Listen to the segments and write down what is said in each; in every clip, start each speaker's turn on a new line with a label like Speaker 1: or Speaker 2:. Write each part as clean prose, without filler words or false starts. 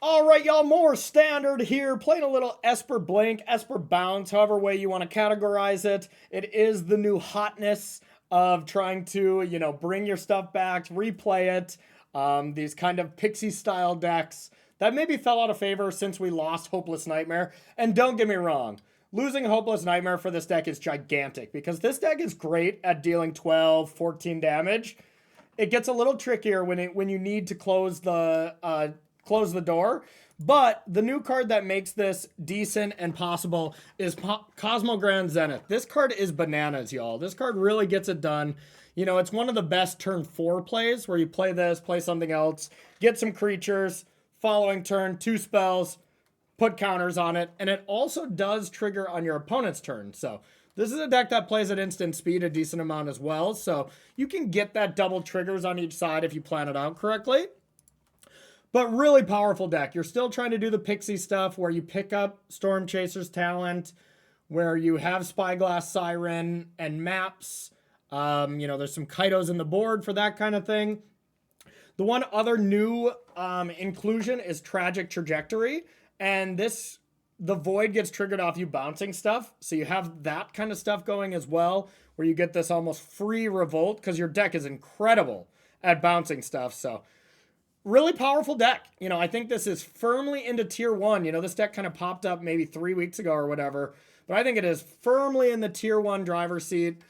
Speaker 1: All right, y'all, more standard here. Playing a little Esper Blink, Esper Bounce, however way you want to categorize it. It is the new hotness of trying to, bring your stuff back, replay it. These kind of pixie style decks that maybe fell out of favor since we lost Hopeless Nightmare. And don't get me wrong, losing Hopeless Nightmare for this deck is gigantic because this deck is great at dealing 12, 14 damage. It gets a little trickier when you need to close the door. But the new card that makes this decent and possible is Cosmogrand Zenith. This card is bananas, y'all. This card really gets it done. It's one of the best turn 4 plays where you play this, play something else, get some creatures, following turn, 2 spells, put counters on it, and it also does trigger on your opponent's turn. So this is a deck that plays at instant speed a decent amount as well. So you can get that double triggers on each side if you plan it out correctly. But really powerful deck. You're still trying to do the pixie stuff where you pick up Storm Chaser's talent, where you have Spyglass Siren and maps. There's some Kaitos in the board for that kind of thing. The one other new inclusion is Tragic Trajectory. And the Void gets triggered off you bouncing stuff. So you have that kind of stuff going as well, where you get this almost free revolt because your deck is incredible at bouncing stuff. So really powerful deck. I think this is firmly into tier 1. This deck kind of popped up maybe 3 weeks ago or whatever. But I think it is firmly in the tier 1 driver's seat.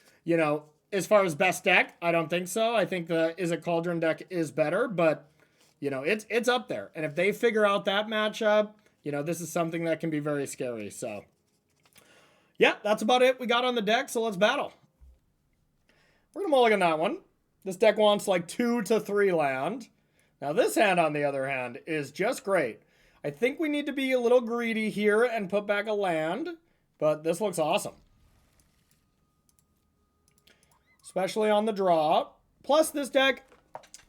Speaker 1: As far as best deck, I don't think so. I think the Izzet Cauldron deck is better. But, it's up there. And if they figure out that matchup, this is something that can be very scary. So, yeah, that's about it we got on the deck. So let's battle. We're going to mulligan that one. This deck wants like 2 to 3 land. Now this hand, on the other hand, is just great. I think we need to be a little greedy here and put back a land, but this looks awesome. Especially on the draw. Plus this deck,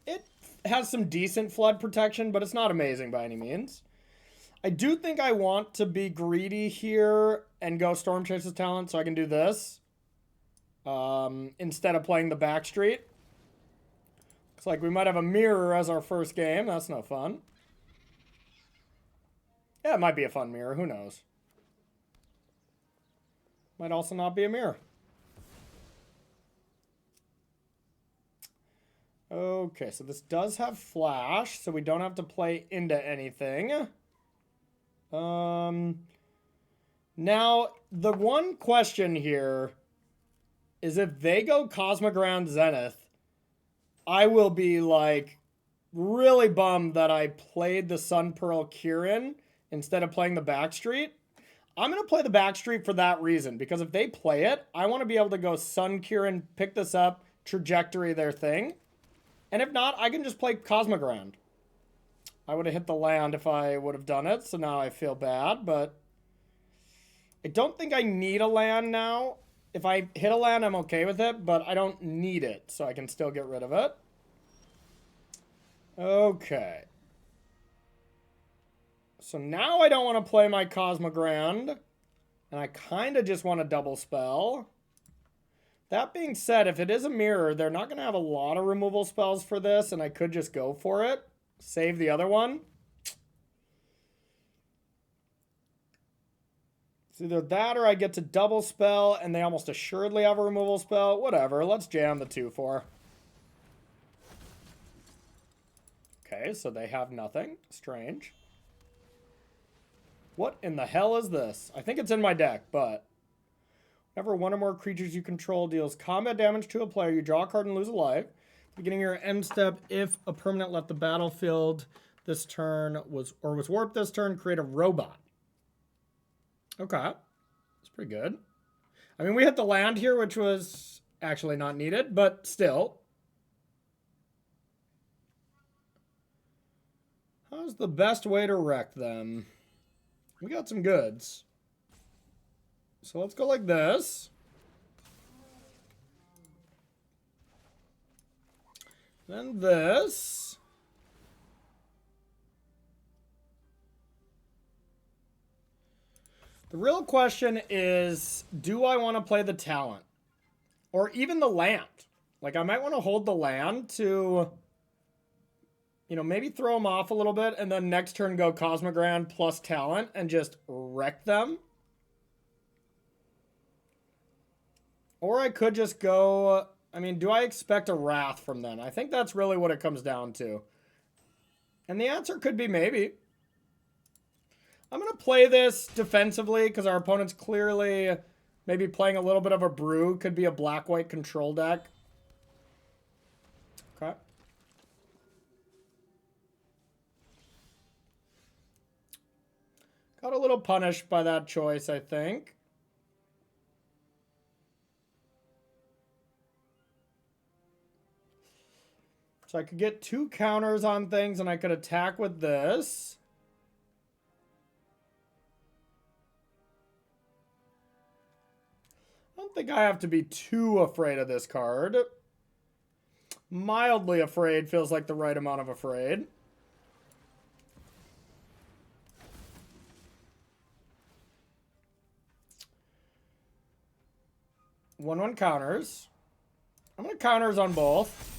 Speaker 1: it has some decent flood protection, but it's not amazing by any means. I do think I want to be greedy here and go Storm Chaser's talent so I can do this. Instead of playing the Backstreet. Looks like we might have a mirror as our first game. That's no fun. Yeah, it might be a fun mirror. Who knows? Might also not be a mirror. Okay, so this does have flash, so we don't have to play into anything. Now, the one question here is if they go Cosmogrand Zenith, I will be like really bummed that I played the Sun Pearl Kirin instead of playing the Backstreet. I'm going to play the Backstreet for that reason, because if they play it, I want to be able to go Sun Kirin, pick this up, trajectory their thing. And if not, I can just play Cosmogrand. I would have hit the land if I would have done it, so now I feel bad, but I don't think I need a land now. If I hit a land, I'm okay with it, but I don't need it, so I can still get rid of it. Okay. So now I don't want to play my Cosmogrand, and I kind of just want to double spell. That being said, if it is a mirror, they're not going to have a lot of removal spells for this, and I could just go for it. Save the other one. It's either that or I get to double spell and they almost assuredly have a removal spell. Whatever, let's jam the 2-4. Okay, so they have nothing. Strange. What in the hell is this? I think it's in my deck, but whenever one or more creatures you control deals combat damage to a player, you draw a card and lose a life. Beginning your end step, if a permanent left the battlefield this turn was warped this turn, create a robot. Okay, that's pretty good. I mean, we hit the land here, which was actually not needed, but still. How's the best way to wreck them? We got some goods. So let's go like this. Then this. The real question is, do I want to play the talent? Or even the land? Like, I might want to hold the land to You know, maybe throw them off a little bit and then next turn go Cosmogrand plus talent and just wreck them. Or I could just go... I mean, do I expect a Wrath from them? I think that's really what it comes down to. And the answer could be maybe. I'm going to play this defensively because our opponent's clearly maybe playing a little bit of a brew. Could be a black-white control deck. Okay. Got a little punished by that choice, I think. So I could get 2 counters on things and I could attack with this. I don't think I have to be too afraid of this card. Mildly afraid feels like the right amount of afraid. One counters. I'm going to counters on both.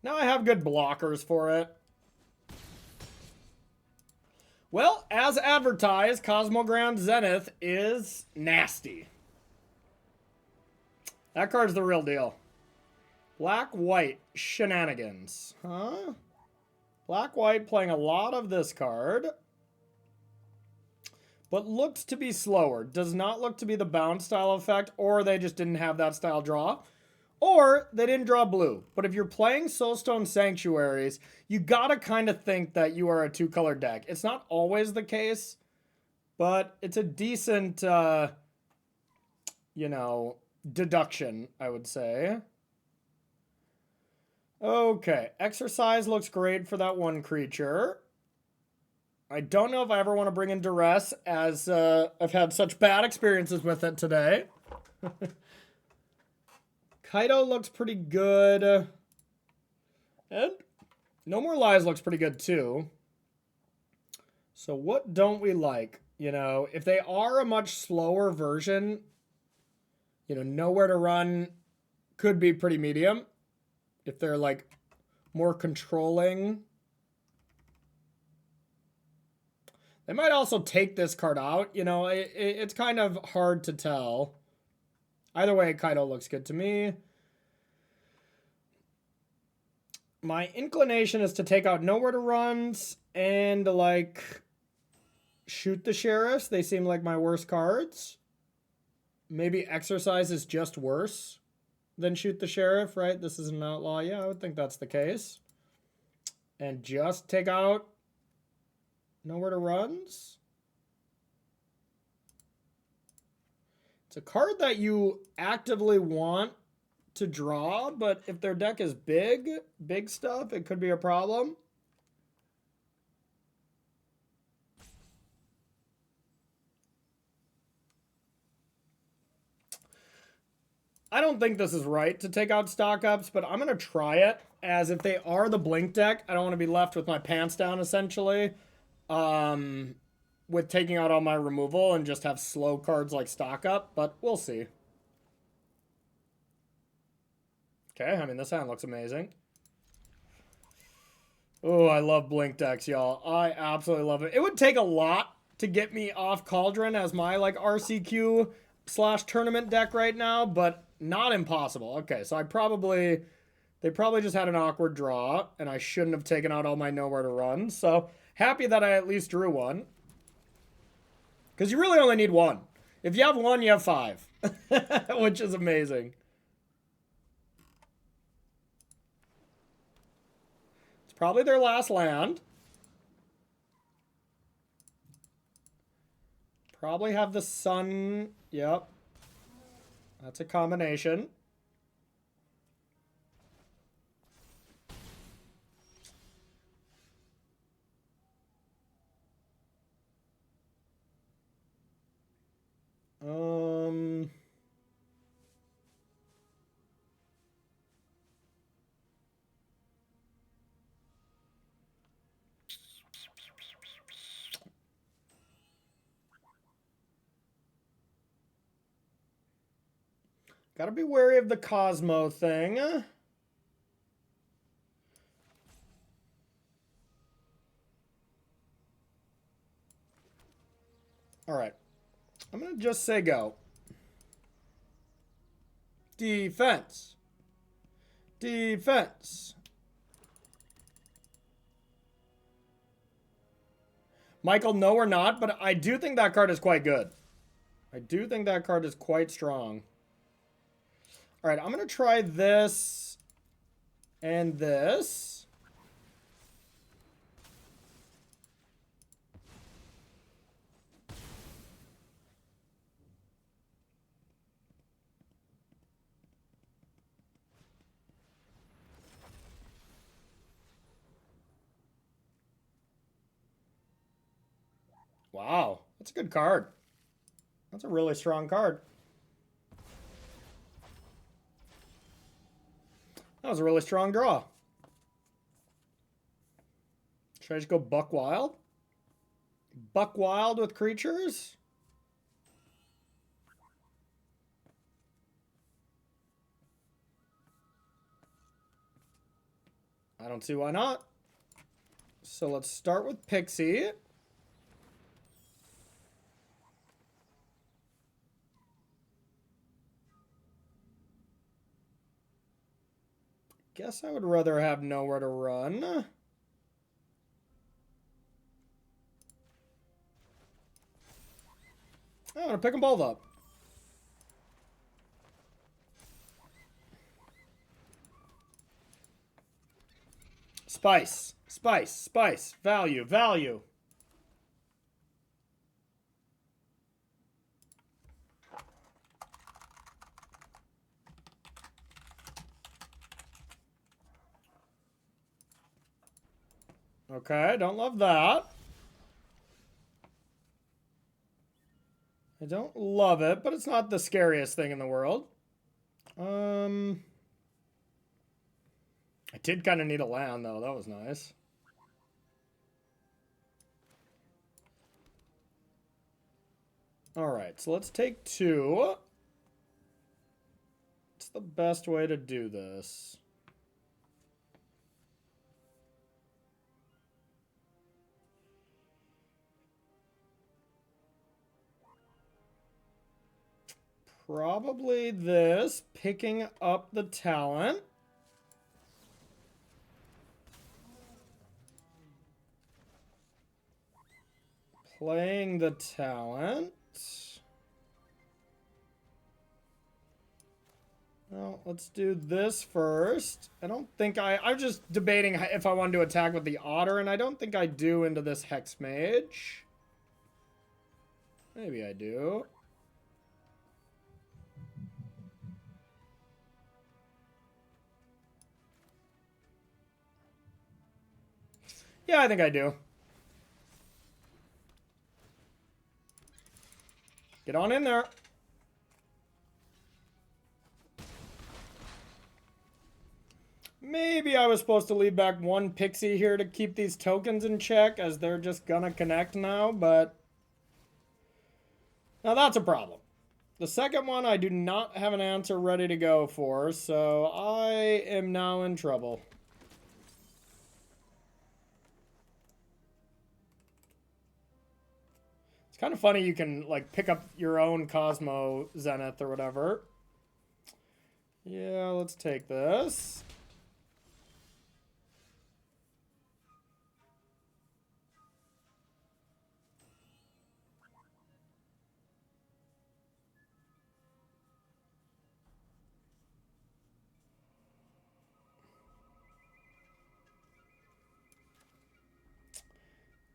Speaker 1: Now I have good blockers for it. Well, as advertised, Cosmogrand Zenith is nasty. That card's the real deal. Black-white shenanigans. Huh? Black-white playing a lot of this card. But looks to be slower. Does not look to be the bounce style effect, or they just didn't have that style draw. Or they didn't draw blue. But if you're playing Soulstone Sanctuaries, you gotta kind of think that you are a 2-color deck. It's not always the case, but it's a decent, you know, deduction, I would say. Okay, Exercise looks great for that one creature. I don't know if I ever want to bring in Duress, as I've had such bad experiences with it today. Kaido looks pretty good. And No More Lies looks pretty good too. So what don't we like? You know, if they are a much slower version, you know, Nowhere to Run could be pretty medium. If they're like more controlling. They might also take this card out. You know, it's kind of hard to tell. Either way, Kaido looks good to me. My inclination is to take out Nowhere to Runs and, like, shoot the Sheriffs. They seem like my worst cards. Maybe Exercise is just worse than Shoot the Sheriff, right? This is an outlaw. Yeah, I would think that's the case. And just take out Nowhere to Runs. It's a card that you actively want to draw, but if their deck is big stuff, it could be a problem. I don't think this is right to take out stock ups, but I'm going to try it, as if they are the blink deck, I don't want to be left with my pants down, essentially, with taking out all my removal and just have slow cards like stock up, but we'll see. Okay, I mean, this hand looks amazing. Oh, I love blink decks, y'all. I absolutely love it. It would take a lot to get me off Cauldron as my, like, RCQ / tournament deck right now, but not impossible. Okay, so they probably just had an awkward draw, and I shouldn't have taken out all my Nowhere to Run. So happy that I at least drew one. Because you really only need one. If you have one, you have 5. Which is amazing. It's probably their last land. Probably have the sun. Yep. That's a combination. Gotta be wary of the Cosmo thing. All right. I'm going to just say go. Defense. Defense. Michael, no, we're not, but I do think that card is quite good. I do think that card is quite strong. All right, I'm going to try this and this. Wow, that's a good card. That's a really strong card. That was a really strong draw. Should I just go Buck Wild? Buck Wild with creatures? I don't see why not. So let's start with Pixie. Guess I would rather have nowhere to run. I'm gonna pick them both up. Spice, spice, spice, value, value. Okay, don't love that. I don't love it, but it's not the scariest thing in the world. I did kind of need a land, though. That was nice. All right, so let's take 2. What's the best way to do this? Probably this, picking up the talent. Playing the talent. Well, let's do this first. I don't think I'm just debating if I want to attack with the otter, and I don't think I do into this Hex Mage. Maybe I do. Yeah, I think I do. Get on in there. Maybe I was supposed to leave back 1 pixie here to keep these tokens in check, as they're just gonna connect now, but... Now that's a problem. The second one I do not have an answer ready to go for, so I am now in trouble. It's kind of funny you can, like, pick up your own Cosmo Zenith or whatever. Yeah, let's take this.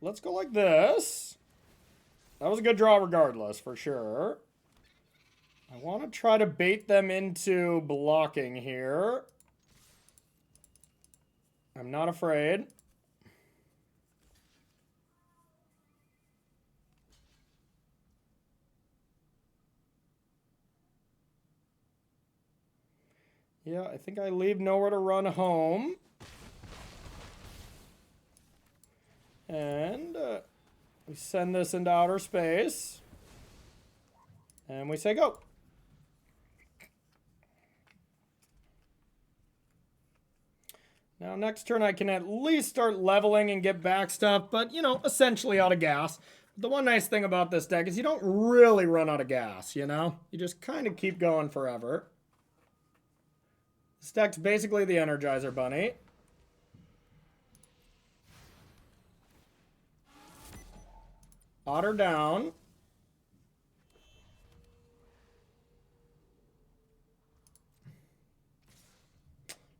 Speaker 1: Let's go like this. That was a good draw regardless, for sure. I want to try to bait them into blocking here. I'm not afraid. Yeah, I think I leave nowhere to run home. And we send this into outer space. And we say go. Now, next turn I can at least start leveling and get back stuff, but, you know, essentially out of gas. The one nice thing about this deck is you don't really run out of gas, you know? You just kind of keep going forever. This deck's basically the Energizer Bunny. Otter down.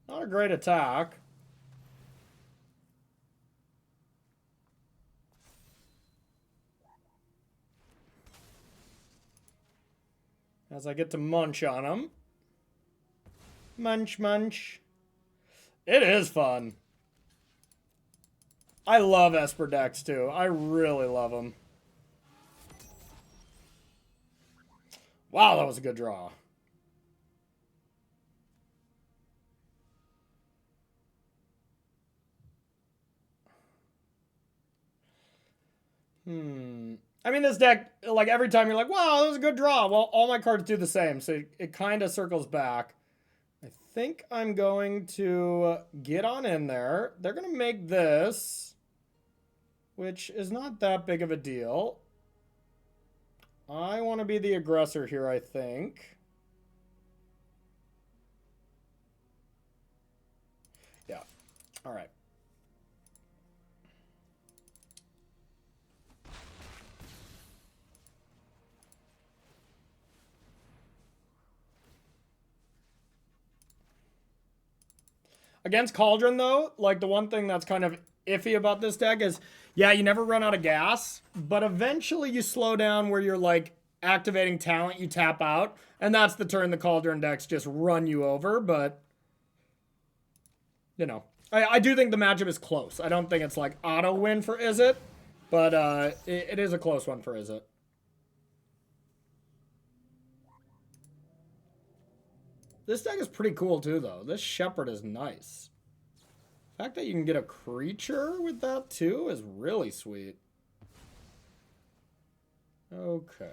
Speaker 1: Not a great attack. As I get to munch on him. Munch, munch. It is fun. I love Esper decks too. I really love them. Wow, that was a good draw. I mean, this deck, like, every time you're like, wow, that was a good draw. Well, all my cards do the same, so it kind of circles back. I think I'm going to get on in there. They're going to make this, which is not that big of a deal. I want to be the aggressor here, I think. Yeah. All right. Against Cauldron, though, like, the one thing that's kind of iffy about this deck is, yeah, you never run out of gas, but eventually you slow down where you're, like, activating talent, you tap out, and that's the turn the Cauldron decks just run you over, but, you know. I do think the matchup is close. I don't think it's, like, auto win for Izzet, but it is a close one for Izzet. This deck is pretty cool, too, though. This Shepherd is nice. The fact that you can get a creature with that, too, is really sweet. Okay.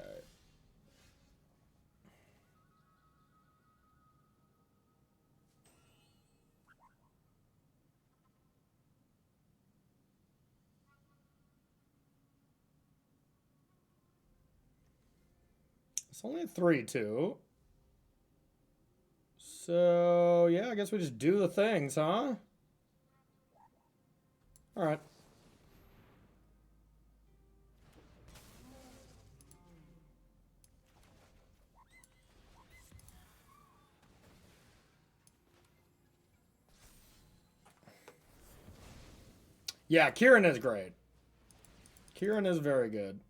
Speaker 1: It's only a 3/2. So, yeah, I guess we just do the things, huh? Alright. Yeah, Kieran is great. Kieran is very good.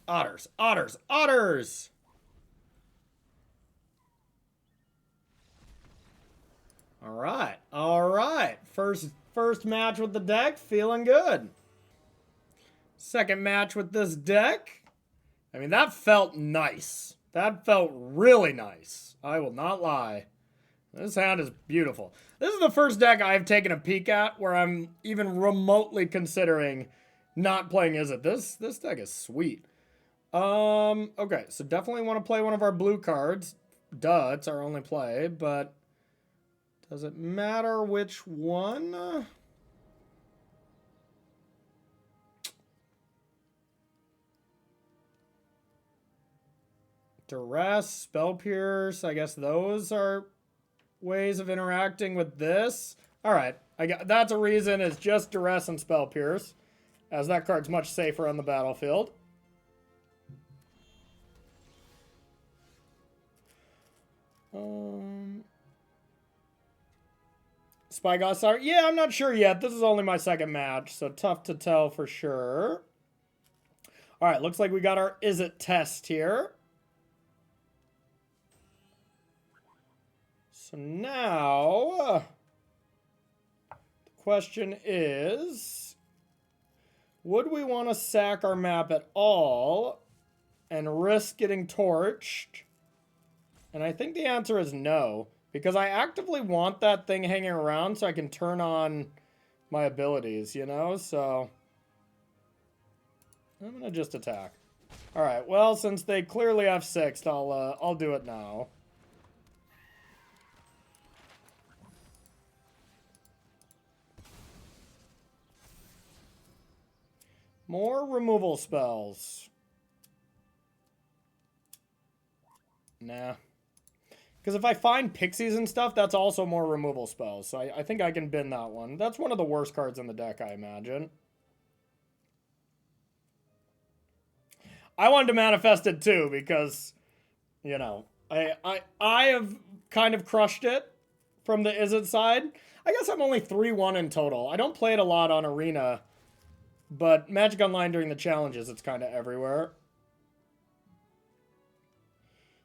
Speaker 1: Otters, otters, otters! Alright, alright. First match with the deck, feeling good. Second match with this deck. I mean, that felt nice. That felt really nice. I will not lie. This hand is beautiful. This is the first deck I've taken a peek at where I'm even remotely considering not playing Izzet. This deck is sweet. Okay, so definitely want to play one of our blue cards. Duh, it's our only play, but does it matter which one? Duress, Spell Pierce, I guess those are ways of interacting with this. Alright, that's a reason, it's just Duress and Spell Pierce, as that card's much safer on the battlefield. Spyglass, yeah, I'm not sure yet. This is only my second match, so tough to tell for sure. Alright, looks like we got our Izzet test here. So now, the question is, would we want to sack our map at all and risk getting torched? And I think the answer is no, because I actively want that thing hanging around so I can turn on my abilities, you know? So I'm gonna just attack. All right. Well, since they clearly F6'd, I'll do it now. More removal spells. Nah. Because if I find pixies and stuff, that's also more removal spells. So I think I can bin that one. That's one of the worst cards in the deck, I imagine. I wanted to manifest it too because, you know, I have kind of crushed it from the Izzet side. I guess I'm only 3-1 in total. I don't play it a lot on Arena, but Magic Online during the challenges, it's kind of everywhere.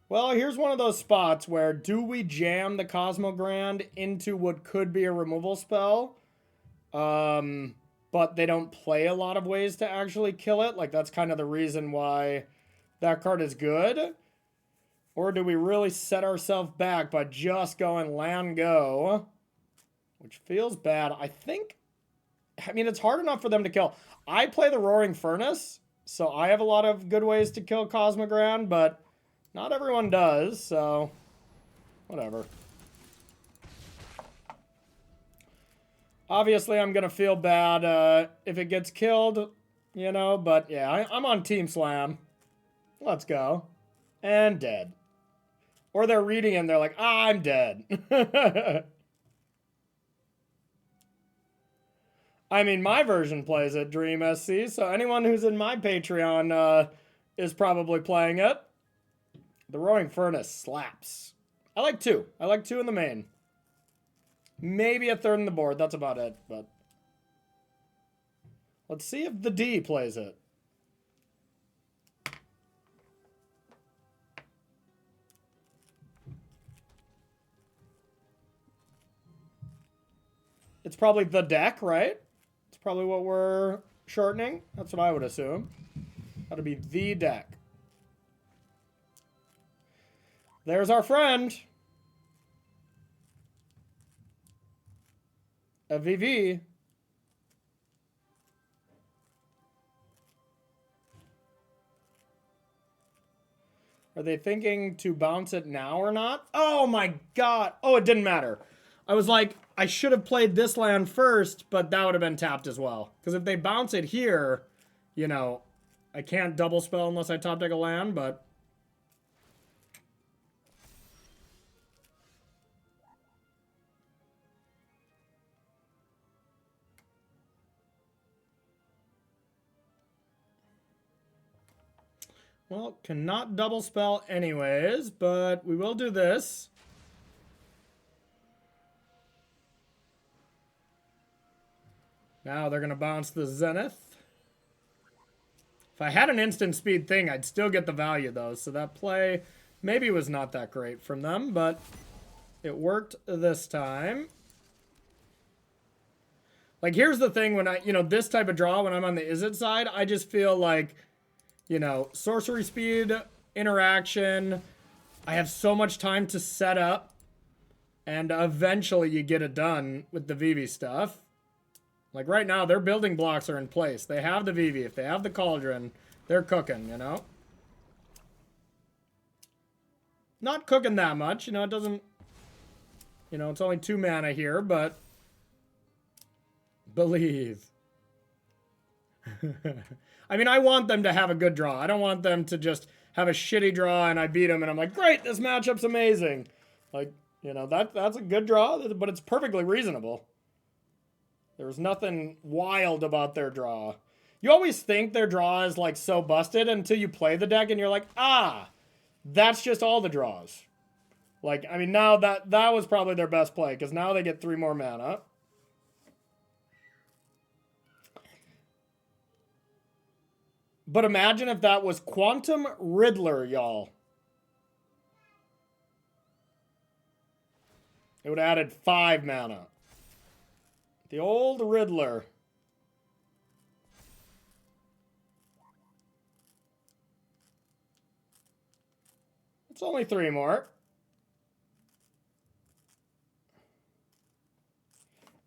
Speaker 1: Well, here's one of those spots where do we jam the Cosmogrand into what could be a removal spell? But they don't play a lot of ways to actually kill it. Like, that's kind of the reason why that card is good. Or do we really set ourselves back by just going land go? Which feels bad. I mean, it's hard enough for them to kill. I play the Roaring Furnace, so I have a lot of good ways to kill Cosmogrand, but not everyone does, so whatever. Obviously, I'm going to feel bad if it gets killed, you know, but yeah, I'm on Team Slam. Let's go. And dead. Or they're reading and they're like, ah, I'm dead. I mean, my version plays it, Dream SC, so anyone who's in my Patreon is probably playing it. The Roaring Furnace slaps. I like 2. I like 2 in the main. Maybe a 3rd in the board. That's about it, but let's see if the D plays it. It's probably the deck, right? It's probably what we're shortening. That's what I would assume. That'll be the deck. There's our friend. A VV. Are they thinking to bounce it now or not? Oh my god. Oh, it didn't matter. I was like, I should have played this land first, but that would have been tapped as well. Because if they bounce it here, you know, I can't double spell unless I top deck a land, but well, cannot double spell anyways, but we will do this. Now they're going to bounce the Zenith. If I had an instant speed thing, I'd still get the value though. So that play maybe was not that great from them, but it worked this time. Like, here's the thing when this type of draw, when I'm on the Izzet side, I just feel like, sorcery speed, interaction. I have so much time to set up. And eventually you get it done with the VV stuff. Like right now, their building blocks are in place. They have the VV. If they have the cauldron, they're cooking, you know? Not cooking that much. It doesn't... it's only 2 mana here, but... Believe. I mean, I want them to have a good draw. I don't want them to just have a shitty draw and I beat them and I'm like, great, this matchup's amazing. Like, that's a good draw, but it's perfectly reasonable. There's nothing wild about their draw. You always think their draw is like so busted until you play the deck and you're like, ah, that's just all the draws. Like, I mean, now that was probably their best play because now they get 3 more mana. But imagine if that was Quantum Riddler, y'all. It would have added 5 mana. The old Riddler. It's only 3 more.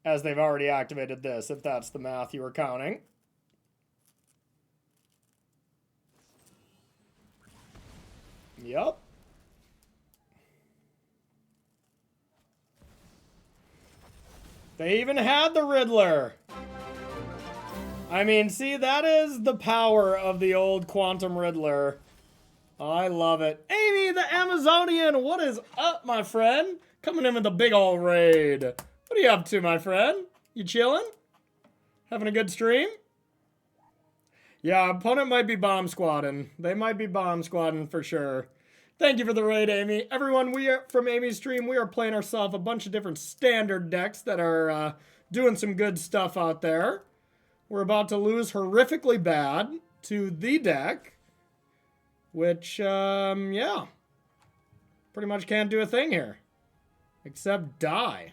Speaker 1: As they've already activated this, if that's the math you were counting. Yup. They even had the Riddler. I mean, see, that is the power of the old Quantum Riddler. I love it. Amy, the Amazonian, what is up, my friend? Coming in with a big ol' raid. What are you up to, my friend? You chilling? Having a good stream? Yeah, opponent might be bomb squadding. They might be bomb squadding for sure. Thank you for the raid, Amy. Everyone, we are from Amy's stream. We are playing ourselves a bunch of different standard decks that are doing some good stuff out there. We're about to lose horrifically bad to the deck, which, yeah, pretty much can't do a thing here. Except die.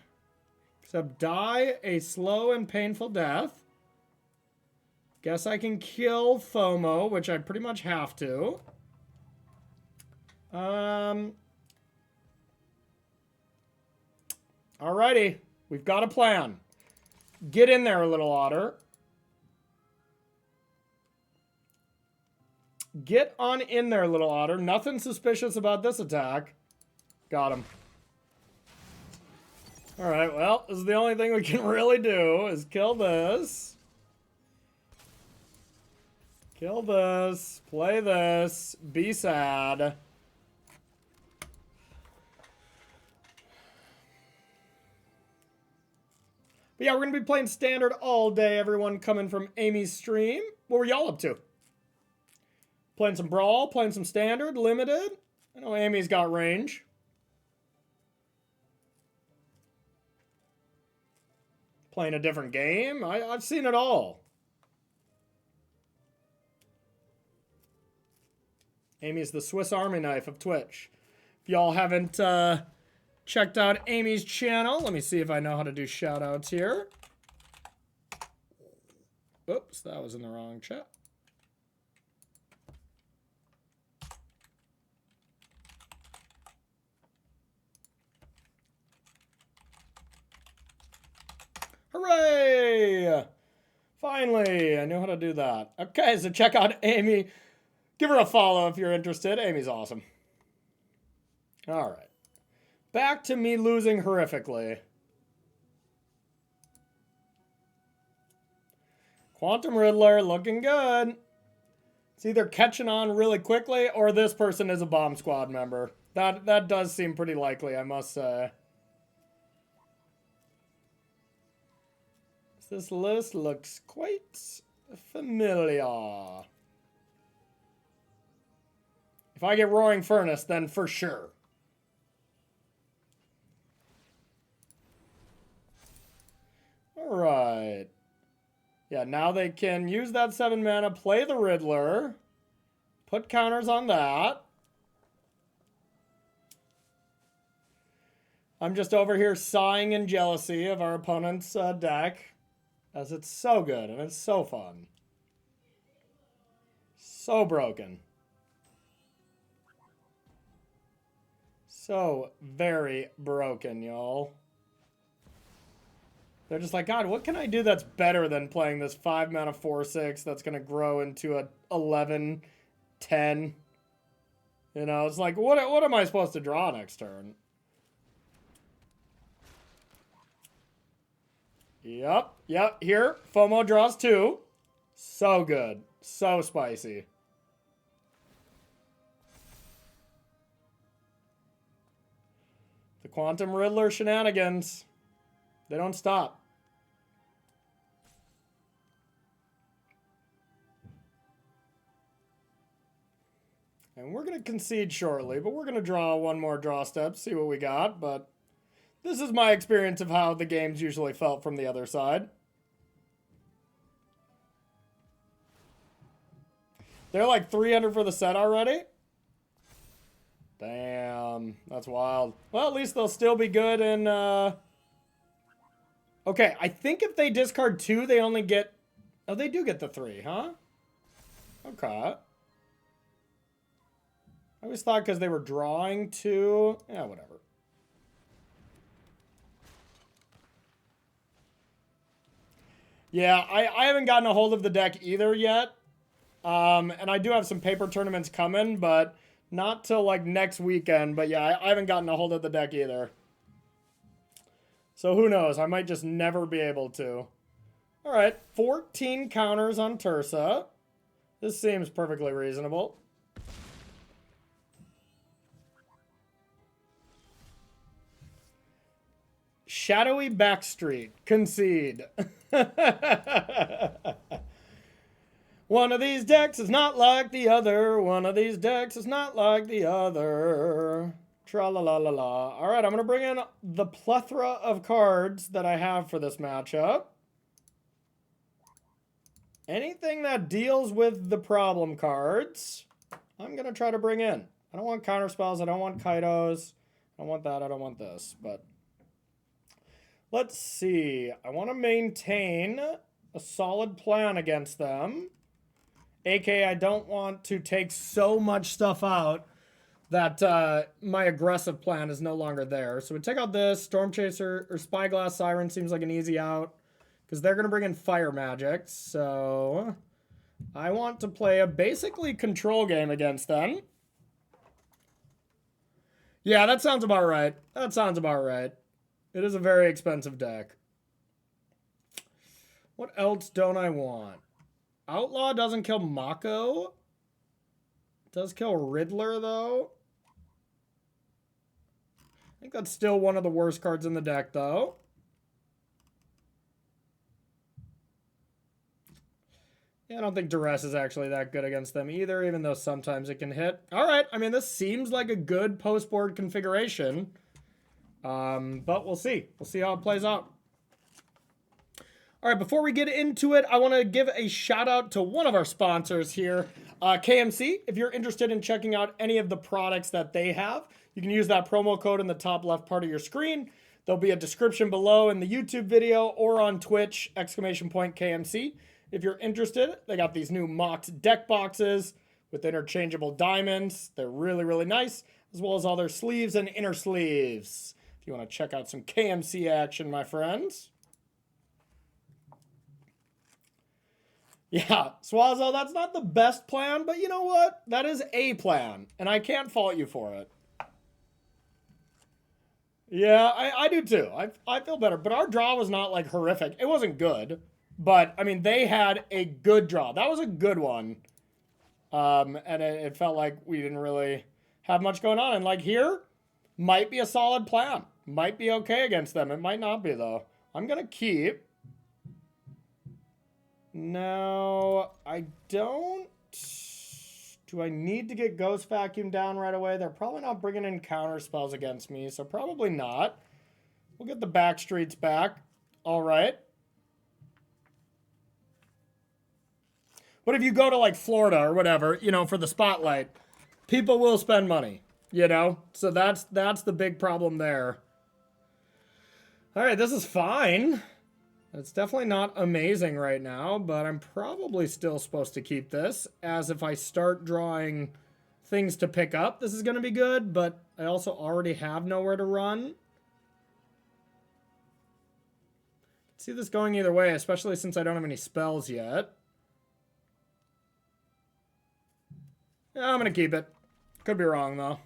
Speaker 1: Except die a slow and painful death. Guess I can kill FOMO, which I pretty much have to. Alrighty. We've got a plan. Get in there, little otter. Get on in there, little otter. Nothing suspicious about this attack. Got him. Alright, well, this is the only thing we can really do is kill this. Kill this. Play this. Be sad. But yeah, we're going to be playing standard all day, everyone coming from Amy's stream. What were y'all up to? Playing some Brawl, playing some Standard, Limited. I know Amy's got range. Playing a different game. I've seen it all. Amy's the Swiss Army knife of Twitch. If y'all haven't checked out Amy's channel, let me see if I know how to do shout outs here. Oops, that was in the wrong chat. Hooray! Finally, I knew how to do that. Okay, so check out Amy. Give her a follow if you're interested. Amy's awesome. All right. Back to me losing horrifically. Quantum Riddler looking good. It's either catching on really quickly or this person is a bomb squad member. That does seem pretty likely, I must say. This list looks quite familiar. If I get Roaring Furnace, then for sure. Alright. Yeah, now they can use that 7 mana, play the Riddler, put counters on that. I'm just over here sighing in jealousy of our opponent's deck. As it's so good and it's so fun. So broken. So very broken, y'all. They're just like, God, what can I do that's better than playing this 5 mana 4/6 that's going to grow into a 11, 10? You know, it's like, what am I supposed to draw next turn? Yep, here, FOMO draws 2. So good. So spicy. The Quantum Riddler shenanigans. They don't stop. And we're going to concede shortly, but we're going to draw one more draw step, see what we got, but this is my experience of how the games usually felt from the other side. They're like 300 for the set already? Damn, that's wild. Well, at least they'll still be good in, Okay, I think if they discard 2, they only get... Oh, they do get the 3, huh? Okay. I always thought because they were drawing 2... Yeah, whatever. Yeah, I haven't gotten a hold of the deck either yet. And I do have some paper tournaments coming, but not till like next weekend. But yeah, I haven't gotten a hold of the deck either. So who knows? I might just never be able to. All right, 14 counters on Tursa. This seems perfectly reasonable. Shadowy Backstreet. Concede. One of these decks is not like the other. One of these decks is not like the other. Tra-la-la-la-la. All right, I'm going to bring in the plethora of cards that I have for this matchup. Anything that deals with the problem cards, I'm going to try to bring in. I don't want counterspells. I don't want Kaidos. I don't want that. I don't want this. But let's see. I want to maintain a solid plan against them. AK, I don't want to take so much stuff out that my aggressive plan is no longer there. So we take out this. Storm Chaser or Spyglass Siren seems like an easy out, because they're going to bring in Fire Magic. So I want to play a basically control game against them. Yeah, that sounds about right. That sounds about right. It is a very expensive deck. What else don't I want? Outlaw doesn't kill Mako. Does kill Riddler, though. I think that's still one of the worst cards in the deck, though. Yeah, I don't think Duress is actually that good against them either, even though sometimes it can hit. All right, I mean, this seems like a good post-board configuration. But we'll see. We'll see how it plays out. All right, before we get into it, I want to give a shout out to one of our sponsors here, KMC. If you're interested in checking out any of the products that they have, you can use that promo code in the top left part of your screen. There'll be a description below in the YouTube video or on Twitch, !KMC. If you're interested, they got these new mocked deck boxes with interchangeable diamonds. They're really, really nice, as well as all their sleeves and inner sleeves. If you want to check out some KMC action, my friends. Yeah, Swazo, that's not the best plan, but you know what? That is a plan, and I can't fault you for it. Yeah, I do too. I feel better, but our draw was not, like, horrific. It wasn't good, but, I mean, they had a good draw. That was a good one, and it felt like we didn't really have much going on. And, like, here, might be a solid plan. Might be okay against them. It might not be, though. I'm going to keep. No, I don't. Do I need to get Ghost Vacuum down right away? They're probably not bringing in counter spells against me, so probably not. We'll get the Backstreets back. All right. But if you go to, like, Florida or whatever, you know, for the spotlight, people will spend money, you know? So that's the big problem there. All right, this is fine. It's definitely not amazing right now, but I'm probably still supposed to keep this, as if I start drawing things to pick up, this is going to be good, but I also already have nowhere to run. See this going either way, especially since I don't have any spells yet. Yeah, I'm going to keep it. Could be wrong, though.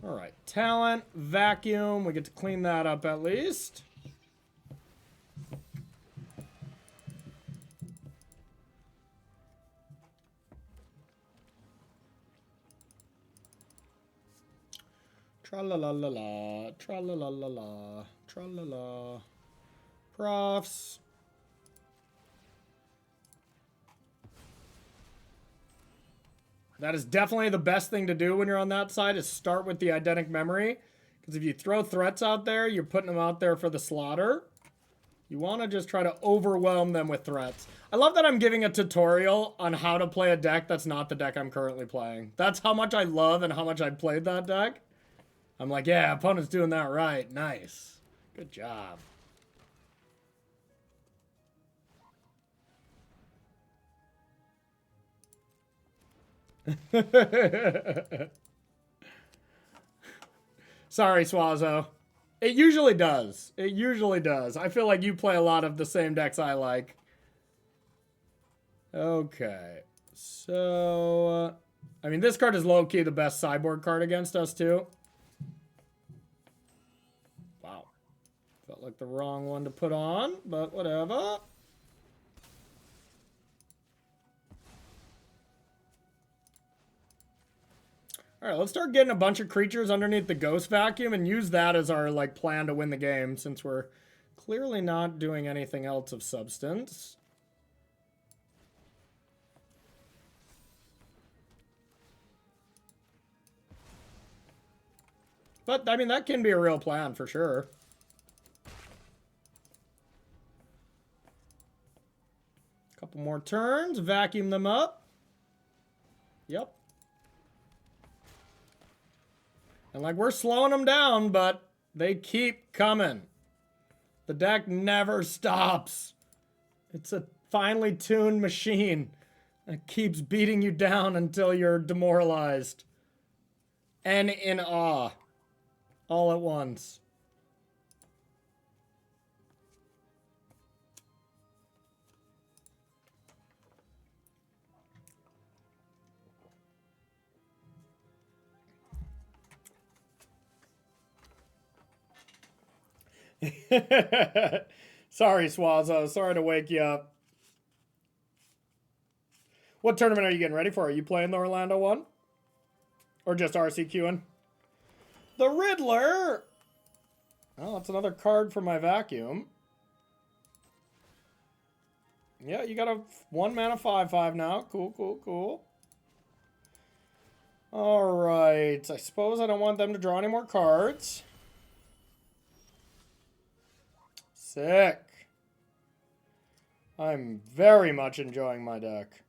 Speaker 1: All right, talent, vacuum. We get to clean that up at least. Tra-la-la-la-la, tra-la-la-la-la, tra-la-la. Profs. That is definitely the best thing to do when you're on that side, is start with the eidetic memory. Because if you throw threats out there, you're putting them out there for the slaughter. You want to just try to overwhelm them with threats. I love that I'm giving a tutorial on how to play a deck that's not the deck I'm currently playing. That's how much I love and how much I played that deck. I'm like, yeah, opponent's doing that right. Nice. Good job. Sorry, Swazo. It usually does. It usually does. I feel like you play a lot of the same decks I like. Okay. So, I mean, this card is low-key the best sideboard card against us, too. Wow. Felt like the wrong one to put on, but whatever. Alright, let's start getting a bunch of creatures underneath the ghost vacuum and use that as our, like, plan to win the game, since we're clearly not doing anything else of substance. But, I mean, that can be a real plan for sure. Couple more turns, vacuum them up. Yep. And, like, we're slowing them down, but they keep coming. The deck never stops. It's a finely tuned machine that keeps beating you down until you're demoralized. And in awe. All at once. Sorry, Swazo. Sorry to wake you up. What tournament are you getting ready for? Are you playing the Orlando one? Or just RCQing? The Riddler! Oh, that's another card for my vacuum. Yeah, you got a 1-mana 5/5 now. Cool, cool, cool. Alright. I suppose I don't want them to draw any more cards. Sick. I'm very much enjoying my deck.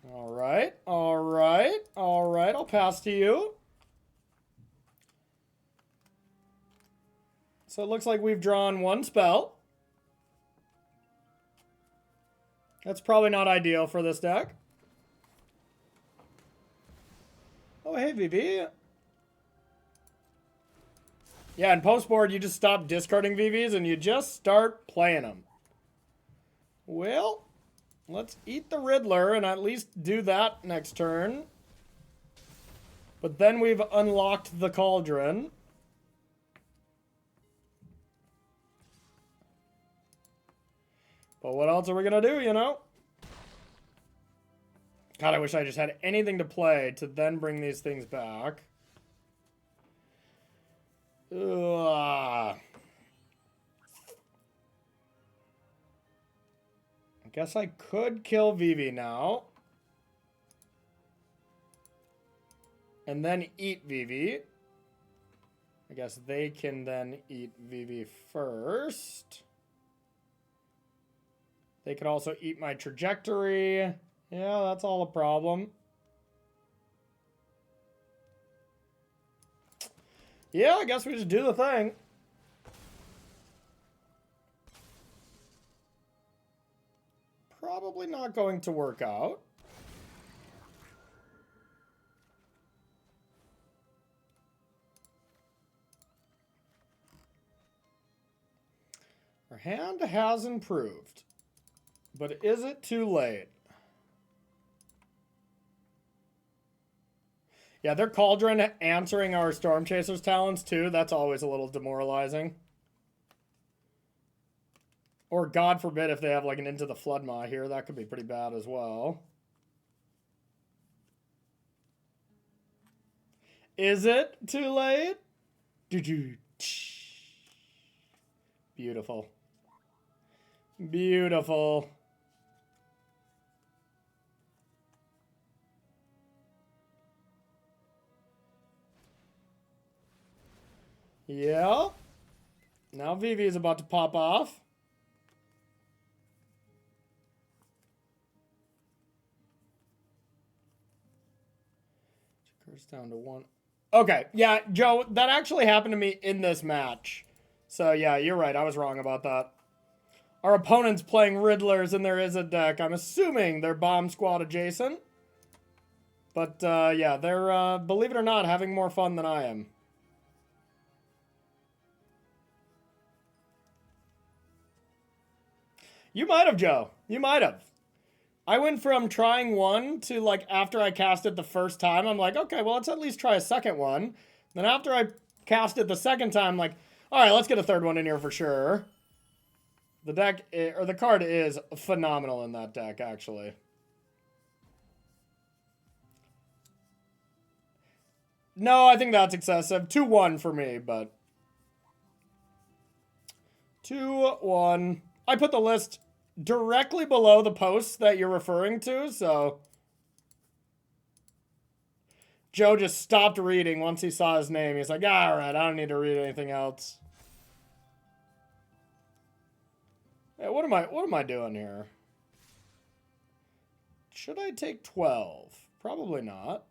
Speaker 1: Alright, alright, alright. I'll pass to you. So it looks like we've drawn one spell. That's probably not ideal for this deck. Oh, hey, VV. Yeah, in post-board, you just stop discarding VVs and you just start playing them. Well, let's eat the Riddler and at least do that next turn. But then we've unlocked the cauldron. But what else are we going to do, you know? God, I wish I just had anything to play to then bring these things back. Ugh. I guess I could kill Vivi now. And then eat Vivi. I guess they can then eat Vivi first. They could also eat my trajectory. Yeah, that's all a problem. Yeah, I guess we just do the thing. Probably not going to work out. Our hand has improved. But is it too late? Yeah, their Cauldron answering our Storm Chaser's talents too. That's always a little demoralizing. Or God forbid if they have like an Into the Floodmaw here. That could be pretty bad as well. Is it too late? Beautiful. Beautiful. Yeah. Now Vivi is about to pop off. Curse down to 1. Okay, yeah, Joe, that actually happened to me in this match. So yeah, you're right. I was wrong about that. Our opponent's playing Riddlers in their Izzet deck. I'm assuming they're Bomb Squad adjacent. But yeah, they're, believe it or not, having more fun than I am. You might have, Joe. You might have. I went from trying one to like after I cast it the first time, I'm like, okay, well, let's at least try a second one. Then after I cast it the second time, I'm like, all right, let's get a third one in here for sure. The deck, or the card is phenomenal in that deck, actually. No, I think that's excessive. 2-1 for me, but 2-1. I put the list directly below the posts that you're referring to, so Joe just stopped reading once he saw his name. He's like, all right, I don't need to read anything else. Hey, what am I doing here? Should I take 12? Probably not.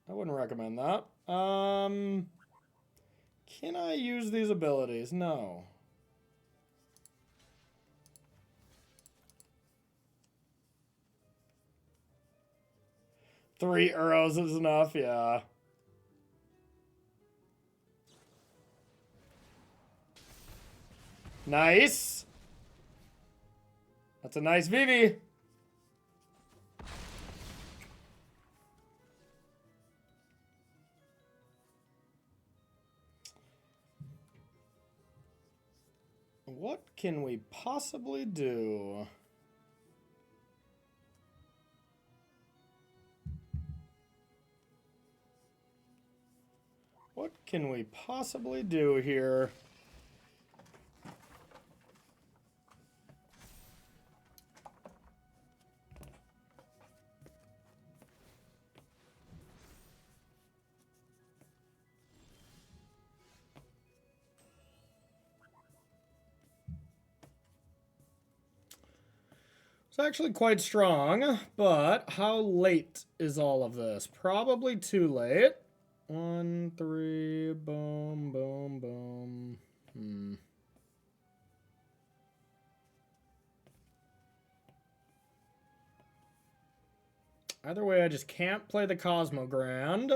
Speaker 1: I wouldn't recommend that. Can I use these abilities? No. Three arrows is enough, yeah. Nice. That's a nice Vivi. What can we possibly do? What can we possibly do here? It's actually quite strong, but how late is all of this? Probably too late. 1, 3, boom, boom, boom. Either way, I just can't play the Cosmogrand.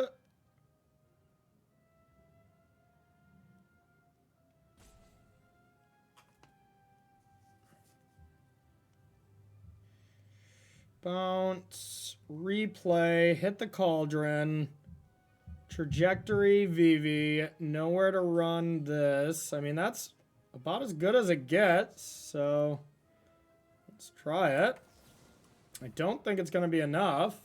Speaker 1: Bounce, replay, hit the Cauldron, trajectory, Vivi, nowhere to run this. I mean, that's about as good as it gets, so let's try it. I don't think it's going to be enough.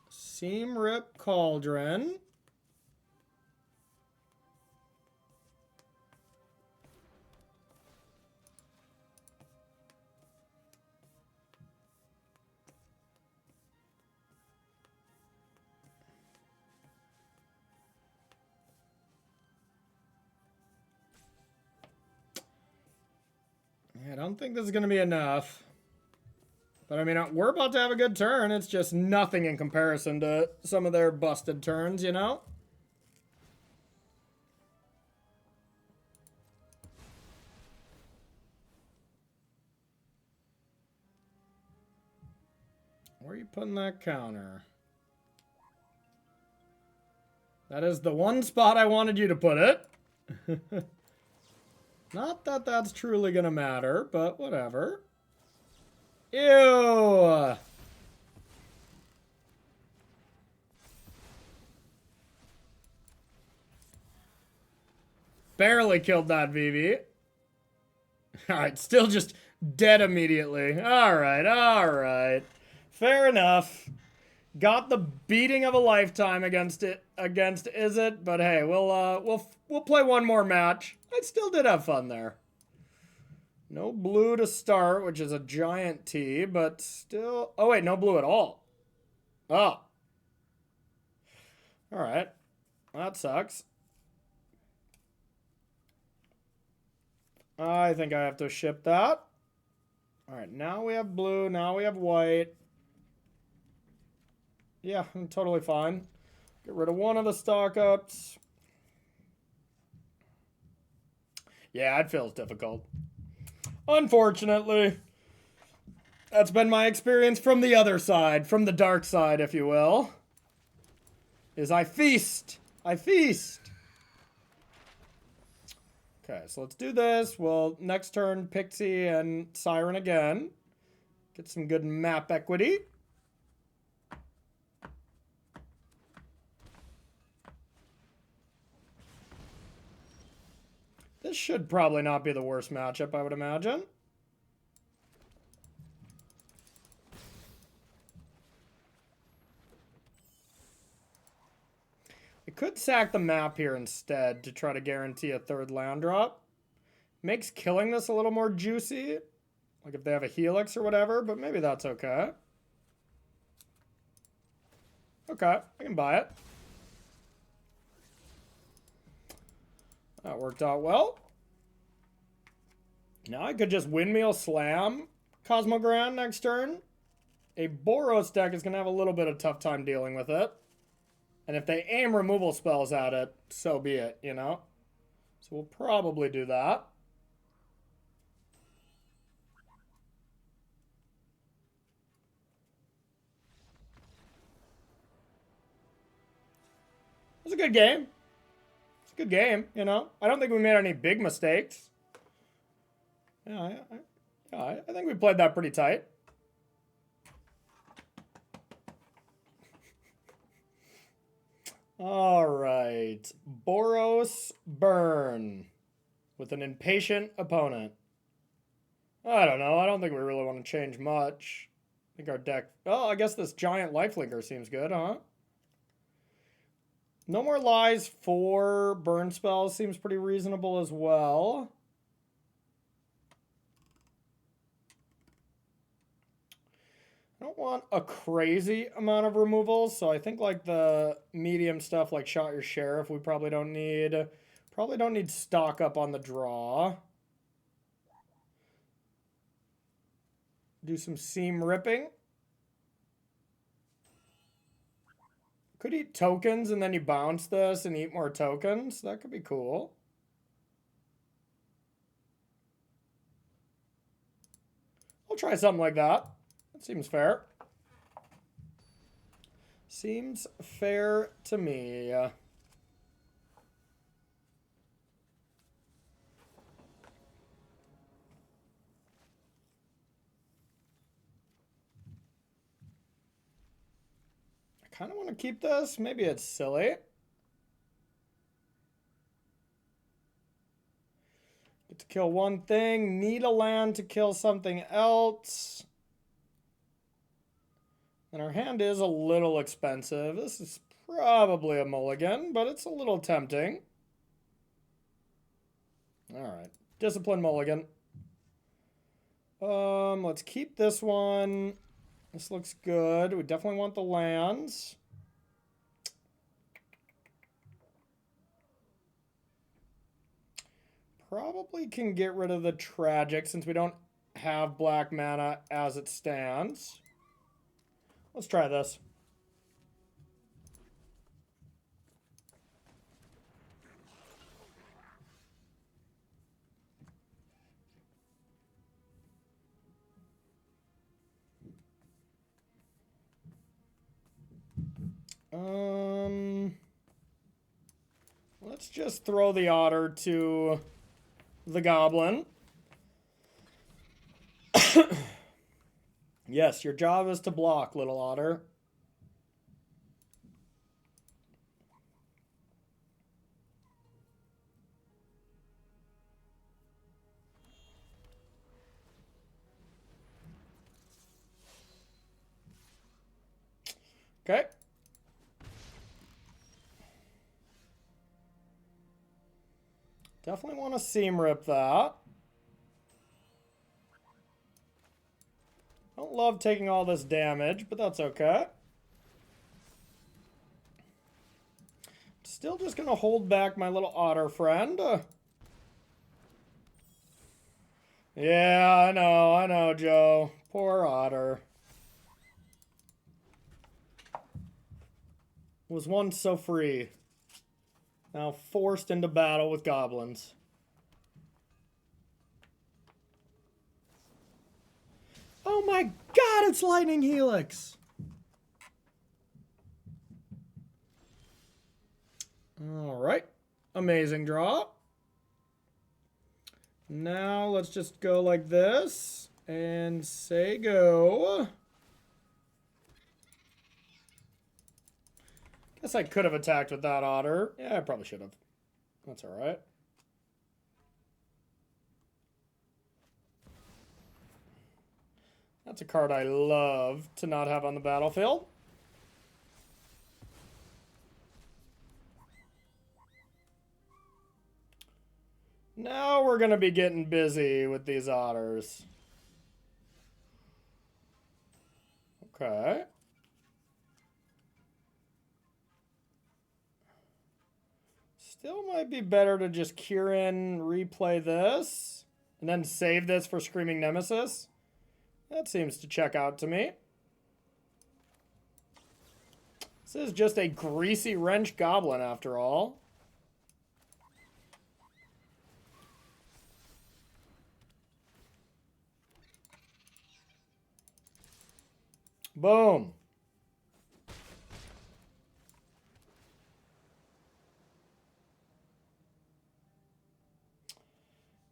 Speaker 1: Seam Rip Cauldron. I don't think this is going to be enough. But I mean, we're about to have a good turn. It's just nothing in comparison to some of their busted turns, you know? Where are you putting that counter? That is the one spot I wanted you to put it. Not that that's truly gonna matter, but whatever. Ew! Barely killed that Vivi. Alright, still just dead immediately. Alright, alright. Fair enough. Got the beating of a lifetime against Izzet, but hey, we'll play one more match. I still did have fun there. No blue to start, which is a giant T, but still... Oh, wait, no blue at all. Oh. Alright. That sucks. I think I have to ship that. Alright, now we have blue, now we have white. Yeah, I'm totally fine. Get rid of one of the stock-ups. Yeah, it feels difficult. Unfortunately. That's been my experience from the other side, from the dark side, if you will. Is I feast. I feast. Okay, so let's do this. We'll next turn Pixie and Siren again. Get some good map equity. This should probably not be the worst matchup, I would imagine. I could sack the map here instead to try to guarantee a third land drop. Makes killing this a little more juicy. Like if they have a Helix or whatever, but maybe that's okay. Okay, I can buy it. That worked out well. Now I could just Windmill Slam Cosmogran next turn. A Boros deck is going to have a little bit of tough time dealing with it. And if they aim removal spells at it, so be it, you know? So we'll probably do that. It was a good game. It's a good game, you know? I don't think we made any big mistakes. Yeah, I think we played that pretty tight. All right. Boros Burn with an impatient opponent. I don't know. I don't think we really want to change much. I think our deck... Oh, I guess this giant lifelinker seems good, huh? No more lies for burn spells seems pretty reasonable as well. I don't want a crazy amount of removals, so I think like the medium stuff like Shot Your Sheriff we probably don't need. Probably don't need stock up on the draw. Do some seam ripping. Could eat tokens and then you bounce this and eat more tokens. That could be cool. I'll try something like that. That seems fair. Seems fair to me. I kind of want to keep this. Maybe it's silly. Get to kill one thing. Need a land to kill something else. And our hand is a little expensive. This is probably a mulligan, but it's a little tempting. All right. Discipline mulligan. Let's keep this one. This looks good. We definitely want the lands. Probably can get rid of the tragic since we don't have black mana as it stands. Let's try this. Let's just throw the otter to the goblin. Yes, your job is to block, little otter. Okay. Definitely want to seam rip that. Don't love taking all this damage, but that's okay. Still just going to hold back my little otter friend. Yeah, I know, Joe. Poor otter. Was once so free. Now forced into battle with goblins. Oh my god, it's Lightning Helix! Alright. Amazing draw. Now let's just go like this and say go. Guess I could have attacked with that otter. Yeah, I probably should have. That's all right. That's a card I love to not have on the battlefield. Now we're going to be getting busy with these otters. Okay. Still might be better to just cure in, replay this, and then save this for Screaming Nemesis. That seems to check out to me. This is just a greasy wrench goblin after all. Boom.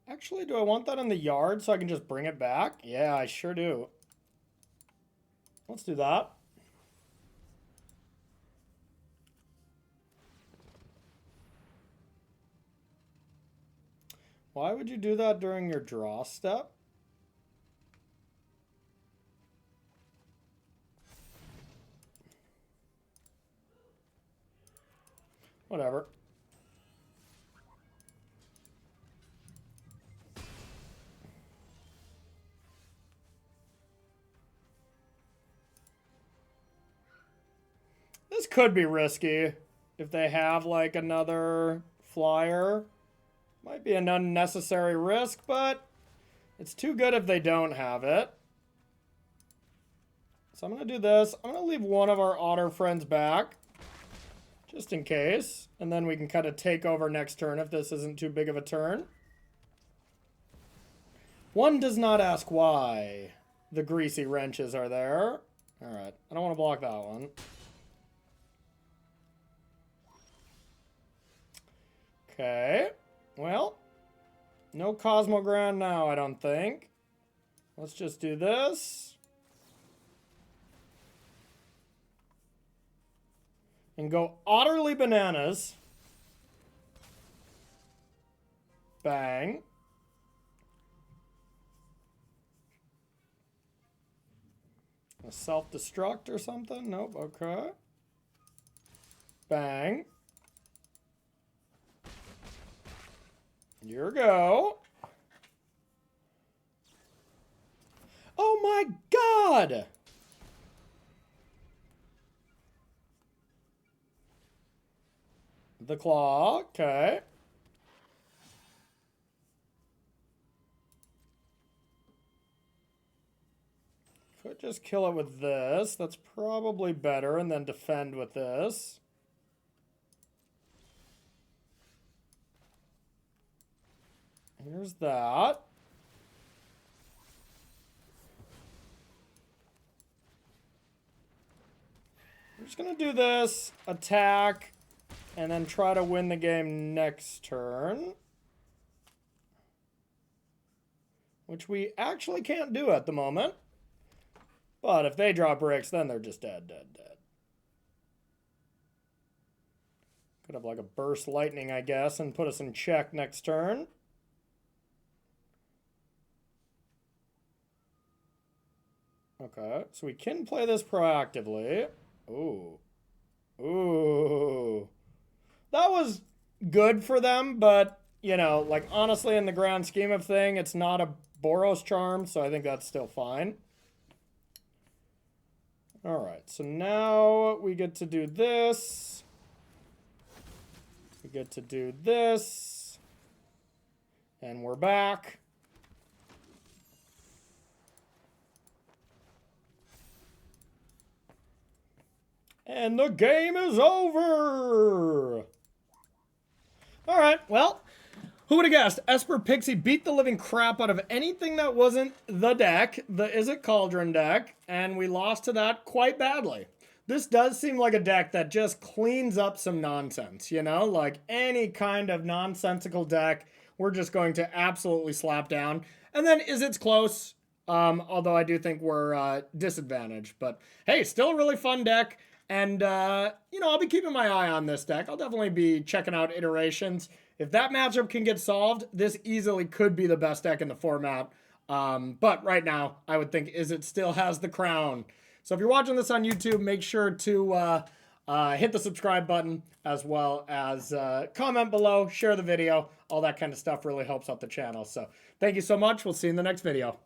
Speaker 1: Actually, do I want that in the yard so I can just bring it back? Yeah, I sure do. Let's do that. Why would you do that during your draw step? Whatever. This could be risky if they have like another flyer. Might be an unnecessary risk, but it's too good if they don't have it. So I'm going to do this. I'm going to leave one of our otter friends back, just in case. And then we can kind of take over next turn if this isn't too big of a turn. One does not ask why the greasy wrenches are there. All right, I don't want to block that one. Okay, well, no Cosmogrand now, I don't think. Let's just do this. And go utterly bananas. Bang. A self-destruct or something? Nope, okay. Bang. Here we go. Oh my god! The claw, okay. Could just kill it with this. That's probably better, and then defend with this. Here's that. I'm just gonna do this, attack, and then try to win the game next turn. Which we actually can't do at the moment. But if they draw bricks, then they're just dead, dead, dead. Could have like a burst lightning, I guess, and put us in check next turn. Okay, so we can play this proactively. Ooh. Ooh. That was good for them, but, you know, like, honestly, in the grand scheme of thing, it's not a Boros charm, so I think that's still fine. Alright, so now we get to do this. We get to do this. And we're back. And the game is over! Alright, well, who would have guessed? Esper Pixie beat the living crap out of anything that wasn't the deck, the Izzet Cauldron deck, and we lost to that quite badly. This does seem like a deck that just cleans up some nonsense, you know? Like any kind of nonsensical deck, we're just going to absolutely slap down. And then Izzet's close, although I do think we're disadvantaged. But hey, still a really fun deck. And, you know, I'll be keeping my eye on this deck. I'll definitely be checking out iterations. If that matchup can get solved, this easily could be the best deck in the format. But right now, I would think Izzet still has the crown. So if you're watching this on YouTube, make sure to hit the subscribe button, as well as comment below, share the video. All that kind of stuff really helps out the channel. So thank you so much. We'll see you in the next video.